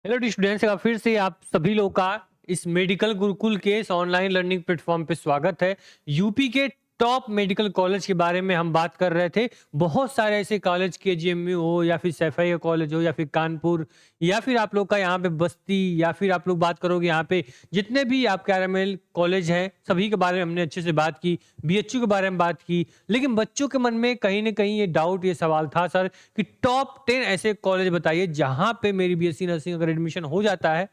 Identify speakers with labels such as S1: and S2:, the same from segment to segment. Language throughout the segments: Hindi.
S1: हेलो स्टूडेंट्स का फिर से आप सभी लोग का इस मेडिकल गुरुकुल के इस ऑनलाइन लर्निंग प्लेटफॉर्म पे स्वागत है। यूपी के टॉप मेडिकल कॉलेज के बारे में हम बात कर रहे थे। बहुत सारे ऐसे कॉलेज केजीएमयू हो या फिर सैफई का कॉलेज हो या फिर कानपुर या फिर आप लोग का यहाँ पे बस्ती या फिर आप लोग बात करोगे यहाँ पे जितने भी आपके आरएमएल कॉलेज हैं सभी के बारे में हमने अच्छे से बात की। बीएचयू के बारे में बात की, लेकिन बच्चों के मन में कहीं ना कहीं ये डाउट ये सवाल था सर कि टॉप 10 ऐसे कॉलेज बताइए जहां पे मेरी बीएससी नर्सिंग अगर एडमिशन हो जाता है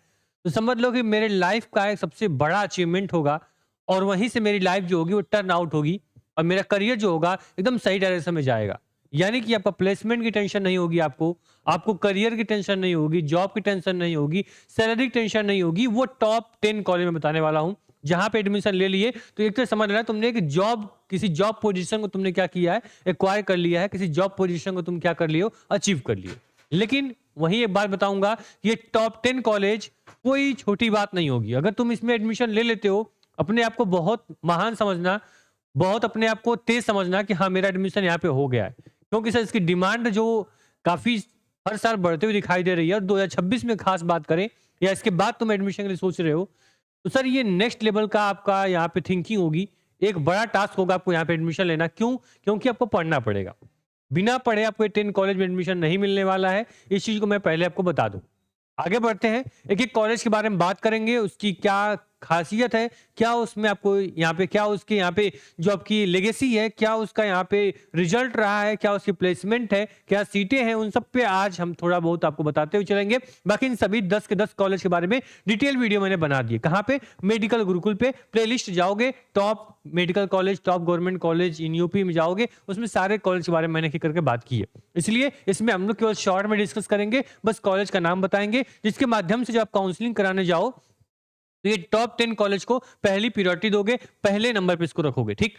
S1: तो समझ लो कि मेरे लाइफ का एक सबसे बड़ा अचीवमेंट होगा और वहीं से मेरी लाइफ जो होगी वो टर्न आउट होगी और मेरा करियर जो होगा एकदम सही डायरेक्शन में जाएगा। यानी कि आपका प्लेसमेंट की टेंशन नहीं होगी, आपको आपको करियर की टेंशन नहीं होगी, जॉब की टेंशन नहीं होगी, सैलरी की टेंशन नहीं होगी। वो टॉप 10 कॉलेज में बताने वाला हूं जहां पे एडमिशन ले लिए तो एक तो समझ लेना तुमने एक जॉब किसी जॉब पोजीशन को तुमने क्या किया है, एक्वायर कर लिया है, किसी जॉब पोजीशन को तुम क्या कर लियो, अचीव कर लियो। लेकिन वहीं एक बात बताऊंगा, ये टॉप 10 कॉलेज कोई छोटी बात नहीं होगी। अगर तुम इसमें एडमिशन ले लेते हो अपने आप को बहुत महान समझना, बहुत अपने आप को तेज समझना कि हाँ मेरा एडमिशन यहाँ पे हो गया है, क्योंकि सर इसकी डिमांड जो काफी हर साल बढ़ते हुए दिखाई दे रही है और 2026 में खास बात करें या इसके बाद तुम एडमिशन के लिए सोच रहे हो तो सर ये नेक्स्ट लेवल का आपका यहाँ पे थिंकिंग होगी। एक बड़ा टास्क होगा आपको यहाँ पे एडमिशन लेना। क्यों? क्योंकि आपको पढ़ना पड़ेगा। बिना पढ़े आपको 10 कॉलेज में एडमिशन नहीं मिलने वाला है। इस चीज को मैं पहले आपको बता दूं। आगे बढ़ते हैं, एक एक कॉलेज के बारे में बात करेंगे, उसकी क्या खासियत है, क्या उसमें आपको यहाँ पे क्या उसके यहाँ पे जो आपकी लेगेसी है, क्या उसका यहाँ पे रिजल्ट रहा है, क्या उसकी प्लेसमेंट है, क्या सीटें हैं, उन सब पे आज हम थोड़ा बहुत आपको बताते हुए चलेंगे। बाकी इन सभी 10 के 10 कॉलेज के बारे में डिटेल वीडियो मैंने बना दी है। कहाँ पे? मेडिकल गुरुकुल पे प्लेलिस्ट जाओगे, top medical college, top government college in UP में जाओगे, उसमें सारे कॉलेज के बारे में मैंने करके बात की है। इसलिए इसमें हम लोग केवल शॉर्ट में डिस्कस करेंगे, बस कॉलेज का नाम बताएंगे जिसके माध्यम से जब आप काउंसलिंग कराने जाओ तो ये टॉप 10 कॉलेज को पहली प्रायोरिटी दोगे, पहले नंबर पे इसको रखोगे। ठीक,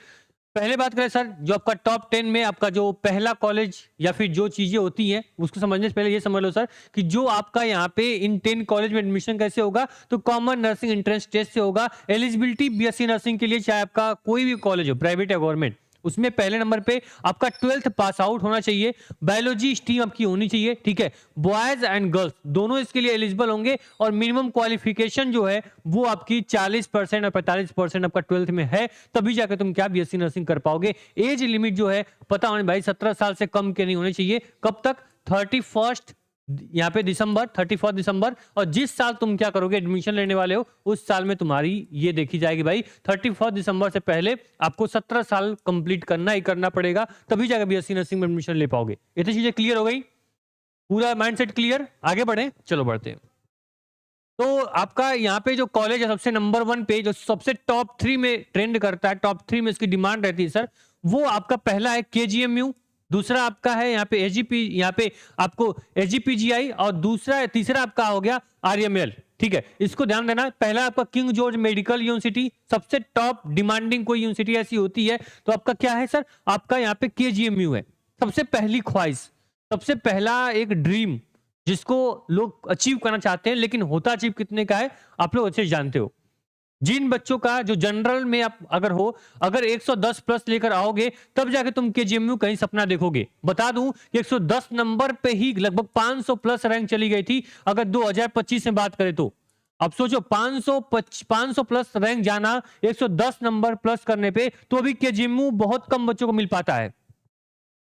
S1: पहले बात करें सर जो आपका टॉप 10 में आपका जो पहला कॉलेज या फिर जो चीजें होती हैं उसको समझने से पहले ये समझ लो सर कि जो आपका यहाँ पे इन 10 कॉलेज में एडमिशन कैसे होगा, तो कॉमन नर्सिंग एंट्रेंस टेस्ट से होगा। एलिजिबिलिटी बीएससी नर्सिंग के लिए चाहे आपका कोई भी कॉलेज हो, प्राइवेट या गवर्नमेंट, उसमें पहले नंबर पे आपका 12th पास आउट होना चाहिए। बायोलॉजी स्ट्रीम आपकी होनी चाहिए। ठीक है, बॉयज एंड गर्ल्स दोनों इसके लिए एलिजिबल होंगे और मिनिमम क्वालिफिकेशन जो है वो आपकी 40% और 45% आपका 12th में है, तभी जाकर तुम क्या बीएससी नर्सिंग कर पाओगे। एज लिमिट जो है पता होने भाई 17 साल से कम के नहीं होने चाहिए। कब तक? 31 यहाँ पे दिसंबर, 31 दिसंबर। और जिस साल तुम क्या करोगे एडमिशन लेने वाले हो उस साल में तुम्हारी ये देखी जाएगी भाई 31 दिसंबर से पहले आपको 17 साल कंप्लीट करना ही करना पड़ेगा, तभी जाकर बीएससी नर्सिंग में एडमिशन ले पाओगे। ये तो चीजें क्लियर हो गई, पूरा माइंडसेट क्लियर। आगे बढ़े, चलो बढ़ते हैं। तो आपका यहाँ पे जो कॉलेज है सबसे नंबर 1 पे जो सबसे टॉप 3 में ट्रेंड करता है, टॉप 3 में इसकी डिमांड रहती है सर, वो आपका पहला है केजीएमयू, दूसरा आपका है यहाँ पे एजीपी, यहाँ पे आपको एजीपीजीआई, और दूसरा तीसरा आपका हो गया आरएमएल। ठीक है, इसको ध्यान देना। पहला आपका किंग जॉर्ज मेडिकल यूनिवर्सिटी, सबसे टॉप डिमांडिंग कोई यूनिवर्सिटी ऐसी होती है तो आपका क्या है सर, आपका यहाँ पे केजीएमयू है। सबसे पहली ख्वाहिश, सबसे पहला एक ड्रीम जिसको लोग अचीव करना चाहते हैं, लेकिन होता अचीव कितने का है आप लोग अच्छे से जानते हो। जिन बच्चों का जो जनरल में आप अगर हो, अगर 110 प्लस लेकर आओगे तब जाके तुम केजीएमयू कहीं सपना देखोगे। बता दूं कि 110 नंबर पे ही लगभग 500 प्लस रैंक चली गई थी अगर 2025 में बात करें तो। अब सोचो 500 प्लस रैंक जाना 110 नंबर प्लस करने पे, तो अभी केजीएमयू बहुत कम बच्चों को मिल पाता है।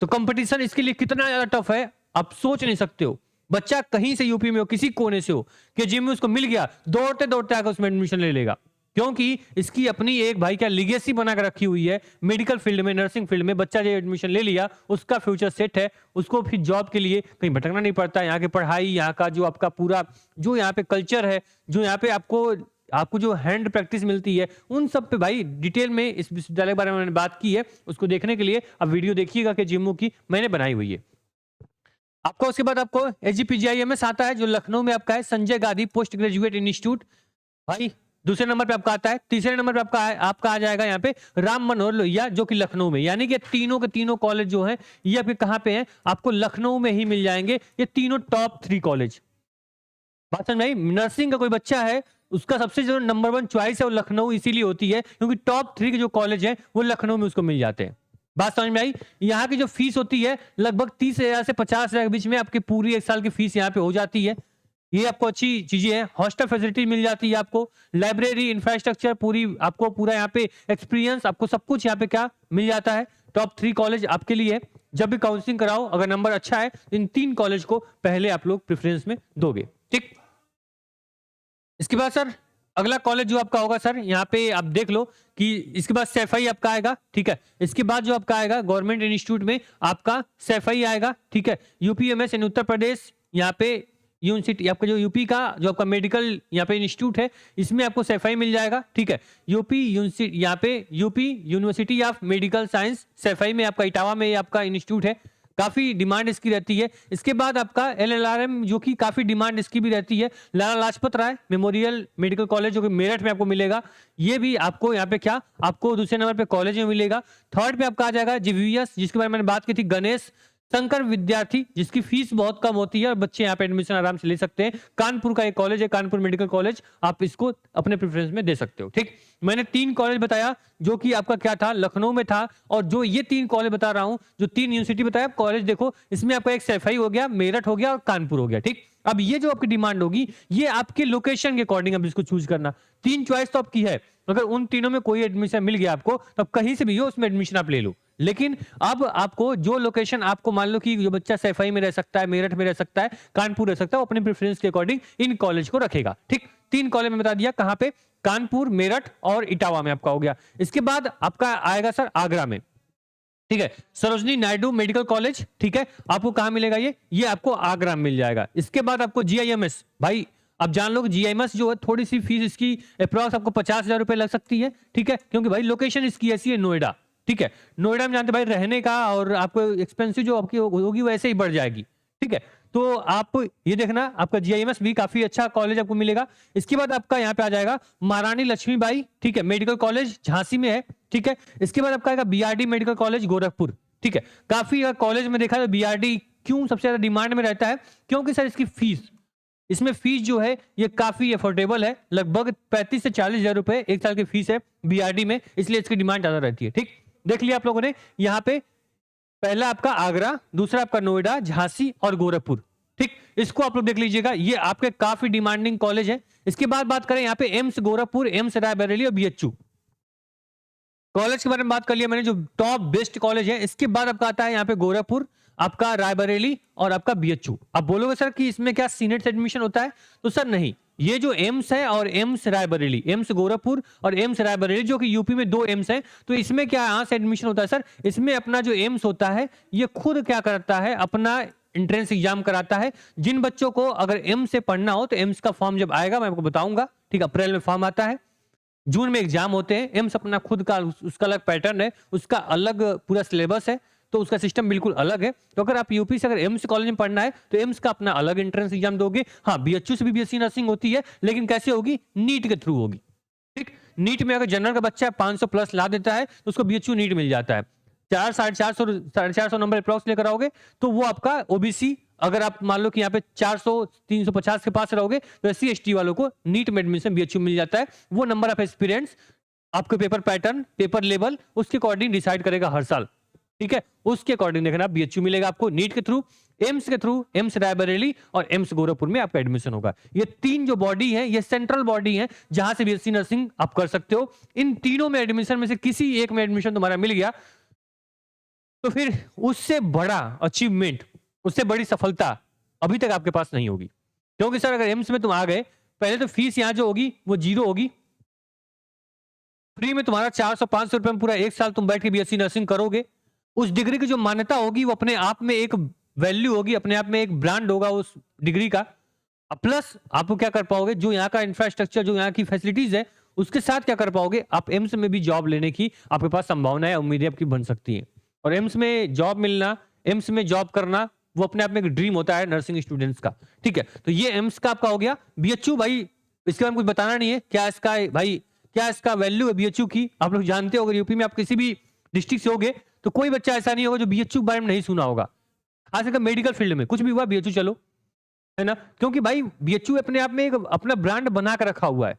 S1: तो कंपटीशन इसके लिए कितना ज्यादा टफ है आप सोच नहीं सकते हो। बच्चा कहीं से यूपी में हो, किसी कोने से हो, कि जिम में उसको मिल गया, दौड़ते दौड़ते आकर उसमें एडमिशन ले लेगा, क्योंकि इसकी अपनी एक भाई क्या लिगेसी बना कर रखी हुई है। मेडिकल फील्ड में, नर्सिंग फील्ड में बच्चा जो एडमिशन ले लिया उसका फ्यूचर सेट है, उसको फिर जॉब के लिए कहीं भटकना नहीं पड़ता। यहाँ की पढ़ाई, यहाँ का जो आपका पूरा जो यहाँ पे कल्चर है, जो यहाँ पे आपको आपको जो हैंड प्रैक्टिस मिलती है, उन सब पे भाई डिटेल में इस विश्वविद्यालय के बारे में मैंने बात की है। उसको देखने के लिए अब वीडियो देखिएगा कि जिम्मू की मैंने बनाई हुई है। आपको उसके बाद आपको एजीपीजीआईएमएस आता है जो लखनऊ में आपका है, Sanjay Gandhi post graduate institute भाई। दूसरे नंबर पे आपका आता है। तीसरे नंबर पे आपका आ जाएगा यहाँ पे राम मनोहर लोहिया जो कि लखनऊ में। यानी कि तीनों के तीनों कॉलेज जो हैं ये आपके कहाँ पे हैं, आपको लखनऊ में ही मिल जाएंगे। ये तीनों टॉप 3 कॉलेज। बात समझ में आई? नर्सिंग का कोई बच्चा है उसका सबसे जो नंबर 1 चॉइस है वो लखनऊ इसीलिए होती है क्योंकि टॉप 3 के जो कॉलेज हैं वो लखनऊ में उसको मिल जाते हैं। बात समझ में आई? यहाँ की जो फीस होती है लगभग 30,000 से 50,000 के बीच में आपकी पूरी एक साल की फीस यहाँ पे हो जाती है। ये आपको अच्छी चीजें हैं। हॉस्टल फैसिलिटी मिल जाती है आपको, लाइब्रेरी, इंफ्रास्ट्रक्चर, पूरी आपको पूरा यहाँ पे एक्सपीरियंस, आपको सब कुछ यहाँ पे क्या मिल जाता है। टॉप 3 कॉलेज आपके लिए है। जब भी काउंसलिंग कराओ, अगर नंबर अच्छा है, इन 3 कॉलेज को पहले आप लोग प्रेफरेंस में दोगे। ठीक, इसके बाद सर अगला कॉलेज जो आपका होगा सर, यहाँ पे आप देख लो कि इसके बाद सैफई आपका आएगा। ठीक है, इसके बाद जो आपका आएगा गवर्नमेंट इंस्टीट्यूट में आपका सैफई आएगा। ठीक है, यूपीएमएस इन उत्तर प्रदेश, यहाँ पे यूनिवर्सिटी आपका जो यूपी का जो आपका मेडिकल यहाँ पे इंस्टीट्यूट है, इसमें आपको सैफई मिल जाएगा। ठीक है, यूपी यूनिवर्सिटी, यहाँ पे UP university of medical science Saifai में आपका इटावा में आपका इंस्टीट्यूट है, काफी डिमांड इसकी रहती है। इसके बाद आपका एलएलआरएम, जो कि काफी डिमांड इसकी भी रहती है, Lala Lajpat Rai memorial medical college जो कि मेरठ में आपको मिलेगा। ये भी आपको यहाँ पे क्या आपको दूसरे नंबर पे कॉलेज में मिलेगा। थर्ड पे आपका आ जाएगा जीवीएस, जिसके बारे में मैंने बात की थी, गणेश शंकर विद्यार्थी, जिसकी फीस बहुत कम होती है और बच्चे यहाँ पे एडमिशन आराम से ले सकते हैं। कानपुर का एक कॉलेज है, कानपुर मेडिकल कॉलेज, आप इसको अपने प्रेफरेंस में दे सकते हो। ठीक, मैंने 3 कॉलेज बताया जो कि आपका क्या था, लखनऊ में था। और जो ये 3 कॉलेज बता रहा हूं, जो 3 यूनिवर्सिटी बताया कॉलेज, देखो इसमें आपका एक सैफई हो गया, मेरठ हो गया और कानपुर हो गया। ठीक, अब ये जो आपकी डिमांड होगी, ये आपके लोकेशन के अकॉर्डिंग आप इसको चूज करना। 3 चॉइस तो आपकी है, अगर उन तीनों में कोई एडमिशन मिल गया आपको, तो कहीं से भी हो उसमें एडमिशन आप ले लो। लेकिन अब आपको जो लोकेशन, आपको मान लो कि जो बच्चा सैफई में रह सकता है, मेरठ में रह सकता है, कानपुर रह सकता है, वो अपने प्रेफरेंस के अकॉर्डिंग इन कॉलेज को रखेगा। ठीक, 3 कॉलेज में बता दिया, कहां पे, कानपुर, मेरठ और इटावा में आपका हो गया। इसके बाद आपका आएगा सर आगरा में। ठीक है, सरोजनी नायडू मेडिकल कॉलेज। ठीक है, आपको कहां मिलेगा, ये आपको आगरा में मिल जाएगा। इसके बाद आपको जीआईएमएस, भाई अब जान लो कि जीआईएमएस जो है, थोड़ी सी फीस इसकी अप्रॉक्स आपको 50,000 रुपए लग सकती है। ठीक है, क्योंकि भाई लोकेशन इसकी ऐसी है, नोएडा। ठीक है, नोएडा में जानते भाई रहने का और आपको एक्सपेंसिव जो आपकी होगी वैसे ही बढ़ जाएगी। ठीक है, तो आप ये देखना, आपका जीआईएमएस भी काफी अच्छा कॉलेज आपको मिलेगा। इसके बाद आपका यहाँ पे आ जाएगा महारानी लक्ष्मीबाई, ठीक है, मेडिकल कॉलेज झांसी में है। ठीक है, इसके बाद आपका आएगा बीआरडी मेडिकल कॉलेज गोरखपुर। ठीक है, काफी कॉलेज में देखा तो बीआरडी क्यों सबसे ज्यादा डिमांड में रहता है, क्योंकि सर इसकी फीस, इसमें फीस जो है ये काफी अफोर्डेबल है, लगभग 35 से 40,000 रुपए एक साल की फीस है बीआरडी में, इसलिए इसकी डिमांड ज्यादा रहती है। ठीक, देख लिया आप लोगों ने, यहाँ पे पहला आपका आगरा, दूसरा आपका नोएडा, झांसी और गोरखपुर। ठीक, इसको आप लोग देख लीजिएगा, ये आपके काफी डिमांडिंग कॉलेज है। इसके बाद बात करें यहाँ पे एम्स गोरखपुर, एम्स रायबरेली और बीएचयू कॉलेज के बारे में बात कर लिया मैंने, जो टॉप बेस्ट कॉलेज है। इसके बाद आपका आता है यहाँ पे गोरखपुर, आपका रायबरेली और आपका बीएचयू। आप बोलोगे सर कि इसमें क्या सीनेट से एडमिशन होता है, तो सर नहीं, ये जो एम्स है और एम्स रायबरेली, एम्स गोरखपुर और एम्स रायबरेली, जो कि यूपी में 2 एम्स हैं, तो इसमें क्या यहां से एडमिशन होता है सर, इसमें अपना जो एम्स होता है ये खुद क्या करता है, अपना एंट्रेंस एग्जाम कराता है। जिन बच्चों को अगर एम्स से पढ़ना हो, तो एम्स का फॉर्म जब आएगा मैं आपको बताऊंगा। ठीक, अप्रैल में फॉर्म आता है, जून में एग्जाम होते हैं। एम्स अपना खुद का उसका अलग पैटर्न है, उसका अलग पूरा सिलेबस है, तो उसका सिस्टम बिल्कुल अलग है। तो अगर आप यूपी से अगर एम्स कॉलेज में पढ़ना है, तो एम्स का अपना अलग एंट्रेंस एग्जाम दोगे। हाँ, बीएचयू से भी बीएससी नर्सिंग होती है, लेकिन कैसे होगी, नीट के थ्रू होगी। ठीक, नीट में अगर जनरल का बच्चा 500 प्लस ला देता है, तो उसको बीएचयू नीट मिल जाता है। 400-450 नंबर अप्रॉक्स लेकर आओगे, तो वो आपका ओबीसी, अगर आप मान लो कि यहाँ पे 400-350 के पास रहोगे, तो एससी एसटी वालों को नीट में एडमिशन बीएचयू मिल जाता है। वो नंबर ऑफ एक्सपीरियंस, आपके पेपर पैटर्न, पेपर लेवल, उसके अकॉर्डिंग डिसाइड करेगा हर साल। ठीक है, उसके अकॉर्डिंग देखना बीएचयू मिलेगा आपको नीट के थ्रू, एम्स के थ्रू, एम्स रायबरेली और एम्स गोरखपुर में आपका एडमिशन होगा। ये 3 जो बॉडी है, ये सेंट्रल बॉडी है जहां से बीएससी नर्सिंग आप कर सकते हो। इन तीनों में एडमिशन में से किसी एक में एडमिशन तुम्हारा मिल गया, तो फिर उससे बड़ा अचीवमेंट, उससे बड़ी सफलता अभी तक आपके पास नहीं होगी। क्योंकि सर अगर एम्स में तुम आ गए, पहले तो फीस यहां जो होगी वो 0 होगी, फ्री में तुम्हारा 400-500 रुपए में पूरा 1 साल तुम बैठ के बीएससी नर्सिंग करोगे। उस डिग्री की जो मान्यता होगी वो अपने आप में एक वैल्यू होगी, अपने आप में एक ब्रांड होगा उस डिग्री का। प्लस आप क्या कर पाओगे, जो यहाँ का इंफ्रास्ट्रक्चर, जो यहाँ की फैसिलिटीज है, उसके साथ क्या कर पाओगे, आप एम्स में भी जॉब लेने की आपके पास संभावनाएं, उम्मीदें आपकी बन सकती हैं। और एम्स में जॉब मिलना, एम्स में जॉब करना, वो अपने आप में एक ड्रीम होता है नर्सिंग स्टूडेंट्स का। ठीक है, तो ये एम्स का आपका हो गया। बीएचयू भाई, इसके बारे में कुछ बताना नहीं है, क्या इसका भाई, क्या इसका वैल्यू है बीएचयू की, आप लोग जानते हो। अगर यूपी में आप किसी भी डिस्ट्रिक्ट से होगे, तो कोई बच्चा ऐसा नहीं होगा जो बीएचयू के बारे में नहीं सुना होगा। खासकर मेडिकल फील्ड में कुछ भी हुआ बीएचयू चलो, है ना, क्योंकि भाई बीएचयू अपने आप में एक अपना ब्रांड बना कर रखा हुआ है।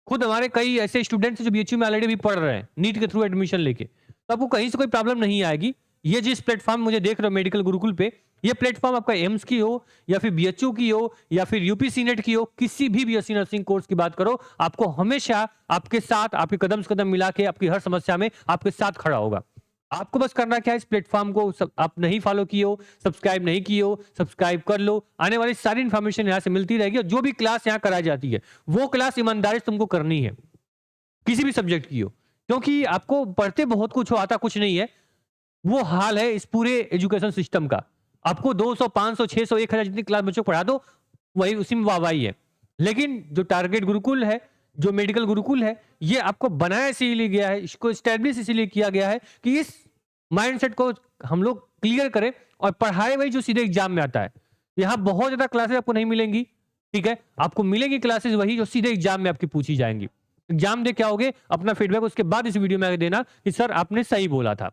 S1: खुद हमारे कई ऐसे स्टूडेंट्स जो बीएचयू में ऑलरेडी भी पढ़ रहे हैं नीट के थ्रू एडमिशन लेके, तो आपको कहीं से कोई प्रॉब्लम नहीं आएगी। ये जिस प्लेटफॉर्म मुझे देख रहे हो मेडिकल गुरुकुल पे, ये प्लेटफॉर्म आपका एम्स की हो या फिर बीएचयू की हो या फिर यूपी सीनेट की हो, किसी भी बीएससी नर्सिंग कोर्स की बात करो, आपको हमेशा आपके साथ, आपके कदम से कदम मिला के, आपकी हर समस्या में आपके साथ खड़ा होगा। आपको बस करना क्या है, इस प्लेटफॉर्म को आप नहीं फॉलो किए हो, सब्सक्राइब नहीं किए हो, सब्सक्राइब कर लो। आने वाली सारी इंफॉर्मेशन यहाँ से मिलती रहेगी और जो भी क्लास यहाँ कराई जाती है वो क्लास ईमानदारी से तुमको करनी है, किसी भी सब्जेक्ट की हो, क्योंकि आपको पढ़ते बहुत कुछ हो, आता कुछ नहीं है। वो हाल है इस पूरे एजुकेशन सिस्टम का। आपको 200, 500, 600, 1000 जितनी क्लास बच्चों को पढ़ा दो, वही उसी में वाहवाही है। लेकिन जो टारगेट गुरुकुल है, जो मेडिकल गुरुकुल है, ये आपको बनाया इसीलिए गया है, इसको एस्टैब्लिश इसीलिए किया गया है कि इस माइंडसेट को हम लोग क्लियर करें और पढ़ाए वही जो सीधे एग्जाम में आता है। यहाँ बहुत ज्यादा क्लासेस आपको नहीं मिलेंगी, ठीक है, आपको मिलेंगी क्लासेस वही जो सीधे एग्जाम में आपकी पूछी जाएंगी। एग्जाम दे क्या होगे, अपना फीडबैक उसके बाद इस वीडियो में आगे देना कि सर आपने सही बोला था।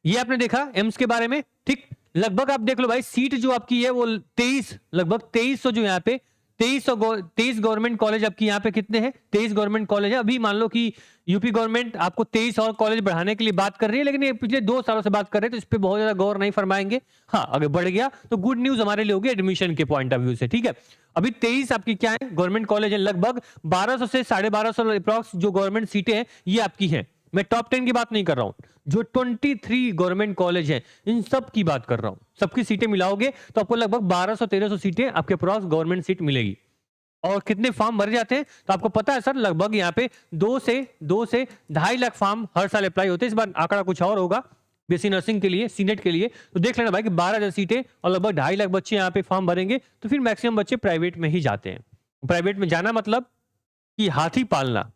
S1: ये आपने देखा एम्स के बारे में, ठीक। लगभग आप देख लो भाई, सीट जो आपकी है वो 23, लगभग 2300 जो यहाँ पे 23 गवर्नमेंट कॉलेज आपकी यहाँ पे कितने हैं, 23 गवर्नमेंट कॉलेज है। अभी मान लो कि यूपी गवर्नमेंट आपको 23 और कॉलेज बढ़ाने के लिए बात कर रही है, लेकिन ये पिछले 2 सालों से बात कर रहे हैं, तो इस पे बहुत ज्यादा गौर नहीं फरमाएंगे। हाँ, अगर बढ़ गया तो गुड न्यूज हमारे लिए होगी एडमिशन के पॉइंट ऑफ व्यू से, ठीक है। अभी 23 आपकी क्या है, गवर्नमेंट कॉलेज है। लगभग 1200 से 1250 अप्रॉक्स जो गवर्नमेंट सीटें हैं ये आपकी हैं। मैं टॉप 10 की बात नहीं कर रहा हूं, जो 23 गवर्नमेंट कॉलेज हैं इन सब की बात कर रहा हूं। सबकी सीटें मिलाओगे तो आपको लगभग 1200-1300 सीटें आपके अप्रॉक्स गवर्नमेंट सीट मिलेगी। और कितने फॉर्म भरे जाते हैं तो आपको पता है सर, लगभग यहाँ पे 2 से 2.5 लाख फॉर्म हर साल अप्लाई होते हैं। इस बार आंकड़ा कुछ और होगा बीएससी नर्सिंग के लिए, सीनेट के लिए, तो देख लेना भाई कि 12,000 सीटें और लगभग 2.5 लाख बच्चे यहाँ पे फॉर्म भरेंगे। तो फिर मैक्सिमम बच्चे प्राइवेट में ही जाते हैं। प्राइवेट में जाना मतलब कि हाथी पालना।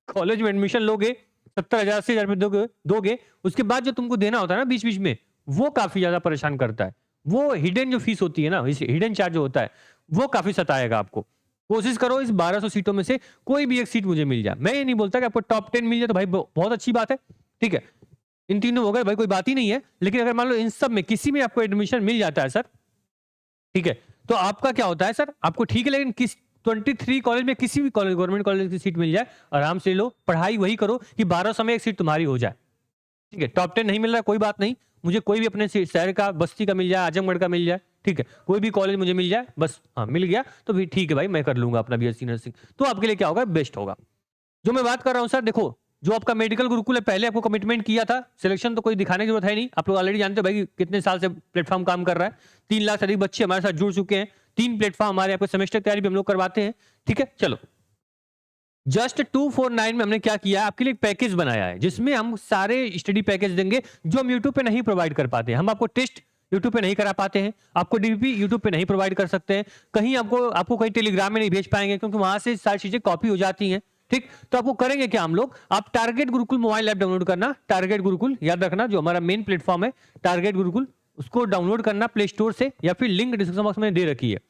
S1: कॉलेज में एडमिशन लोगे, 70,000 80,000 रुपए दोगे, उसके बाद जो तुमको देना होता है ना बीच बीच में, वो काफी ज्यादा परेशान करता है। वो हिडन जो फीस होती है ना, हिडन चार्ज जो होता है, वो काफी सताएगा आपको। कोशिश करो इस 1200 सीटों में से कोई भी एक सीट मुझे मिल जाए। मैं ये नहीं बोलता कि आपको टॉप 10 मिल जाए तो भाई बहुत अच्छी बात है, ठीक है, इन तीनों हो गए भाई, कोई बात ही नहीं है। लेकिन अगर मान लो इन सब में किसी में आपको एडमिशन मिल जाता है सर, ठीक है, तो आपका क्या होता है सर, आपको ठीक है, लेकिन किस 23 कॉलेज में किसी भी कॉलेज, गवर्नमेंट कॉलेज की सीट मिल जाए, आराम से लो, पढ़ाई वही करो कि 1200 में एक सीट तुम्हारी हो जाए, ठीक है। टॉप 10 नहीं मिल रहा कोई बात नहीं, मुझे कोई भी अपने शहर का, बस्ती का मिल जाए, आजमगढ़ का मिल जाए, ठीक है, कोई भी कॉलेज मुझे मिल जाए बस, हाँ मिल गया तो भी ठीक है भाई, मैं कर लूंगा अपना बीएससी नर्सिंग, तो आपके लिए क्या होगा, बेस्ट होगा। जो मैं बात कर रहा हूँ सर, देखो जो आपका मेडिकल गुरुकुल है, पहले आपको कमिटमेंट किया था, सिलेक्शन तो कोई दिखाने की जरूरत है नहीं, आप लोग ऑलरेडी जानते हो भाई कितने साल से प्लेटफॉर्म काम कर रहा है। 3 लाख से अधिक बच्चे हमारे साथ जुड़ चुके हैं। 3 प्लेटफॉर्म हमारे आपको सेमेस्टर तैयारी भी हम लोग करवाते हैं, ठीक है। चलो, जस्ट 249 में हमने क्या किया, आपके लिए एक पैकेज बनाया है जिसमें हम सारे स्टडी पैकेज देंगे जो हम यूट्यूब पे नहीं प्रोवाइड कर पाते हैं। हम आपको टेस्ट यूट्यूब पे नहीं करा पाते हैं, आपको डीपी यूट्यूब पे नहीं प्रोवाइड कर सकते हैं, कहीं आपको कहीं टेलीग्राम में नहीं भेज पाएंगे क्योंकि वहां से सारी चीजें कॉपी हो जाती हैं, ठीक। तो आपको करेंगे क्या हम लोग, आप target Gurukul mobile app download करना, टारगेट गुरुकुल याद रखना, जो हमारा मेन प्लेटफॉर्म है टारगेट गुरुकुल, उसको डाउनलोड करना प्ले स्टोर से, या फिर लिंक डिस्क्रिप्शन बॉक्स में दे रखी है,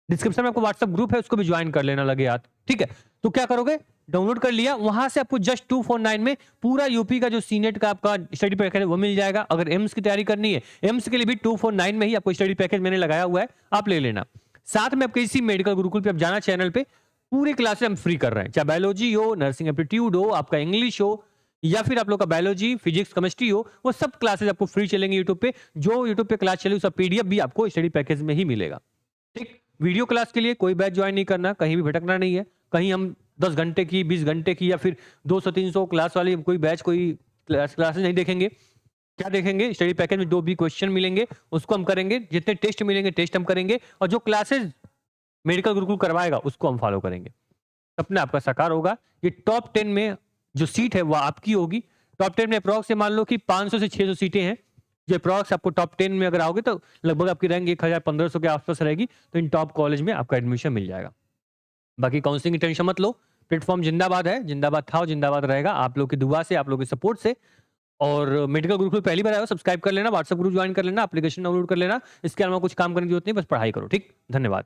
S1: डिस्क्रिप्शन में आपको व्हाट्सएप ग्रुप है, उसको भी ज्वाइन कर लेना लगे हाथ, ठीक है। तो क्या करोगे, डाउनलोड कर लिया, वहां से आपको जस्ट 249 में पूरा यूपी का जो सीनेट का आपका स्टडी पैकेज है वो मिल जाएगा। अगर एम्स की तैयारी करनी है, एम्स के लिए भी 249 में ही आपको स्टडी पैकेज मैंने लगाया हुआ है, आप ले लेना। साथ में आप किसी मेडिकल गुरुकुल पे आप जाना, चैनल पे पूरी क्लासेस हम फ्री कर रहे हैं, चाहे बायोलॉजी हो, नर्सिंग एप्टीट्यूड हो, आपका इंग्लिश हो, या फिर आप लोग का बायोलॉजी, फिजिक्स, केमिस्ट्री हो, वो सब क्लासेस आपको फ्री चलेंगे यूट्यूब पे। जो यूट्यूब पे क्लास चले उसका पीडीएफ भी आपको स्टडी पैकेज में ही मिलेगा, ठीक। वीडियो क्लास के लिए कोई बैच ज्वाइन नहीं करना, कहीं भी भटकना नहीं है, कहीं हम 10 घंटे की, 20 घंटे की, या फिर 200-300 क्लास वाली कोई बैच, कोई क्लासेस नहीं देखेंगे। क्या देखेंगे, स्टडी पैकेज में 2 भी क्वेश्चन मिलेंगे, उसको हम करेंगे, जितने टेस्ट मिलेंगे टेस्ट हम करेंगे, और जो क्लासेस मेडिकल गुरुकुल करवाएगा उसको हम फॉलो करेंगे। सपना आपका साकार होगा। ये टॉप 10 में जो सीट है वो आपकी होगी। टॉप 10 में अप्रॉक्स से मान लो कि 500 से 600 सीटें हैं, जो अप्रॉक्स आपको टॉप 10 में अगर आओगे तो लगभग आपकी रैंक 1000-1500 के आसपास रहेगी, तो इन टॉप कॉलेज में आपका एडमिशन मिल जाएगा। बाकी काउंसलिंग की टेंशन मत लो, प्लेटफॉर्म जिंदाबाद है, जिंदाबाद था और जिंदाबाद रहेगा, आप लोग की दुआ से, आप लोग के सपोर्ट से। और मेडिकल गुरुकुल पहली बार आए हो, सब्सक्राइब कर लेना, व्हाट्सएप ग्रुप ज्वाइन कर लेना, एप्लीकेशन डाउनलोड कर लेना। इसके अलावा कुछ काम करने की जरूरत नहीं, बस पढ़ाई करो, ठीक। धन्यवाद।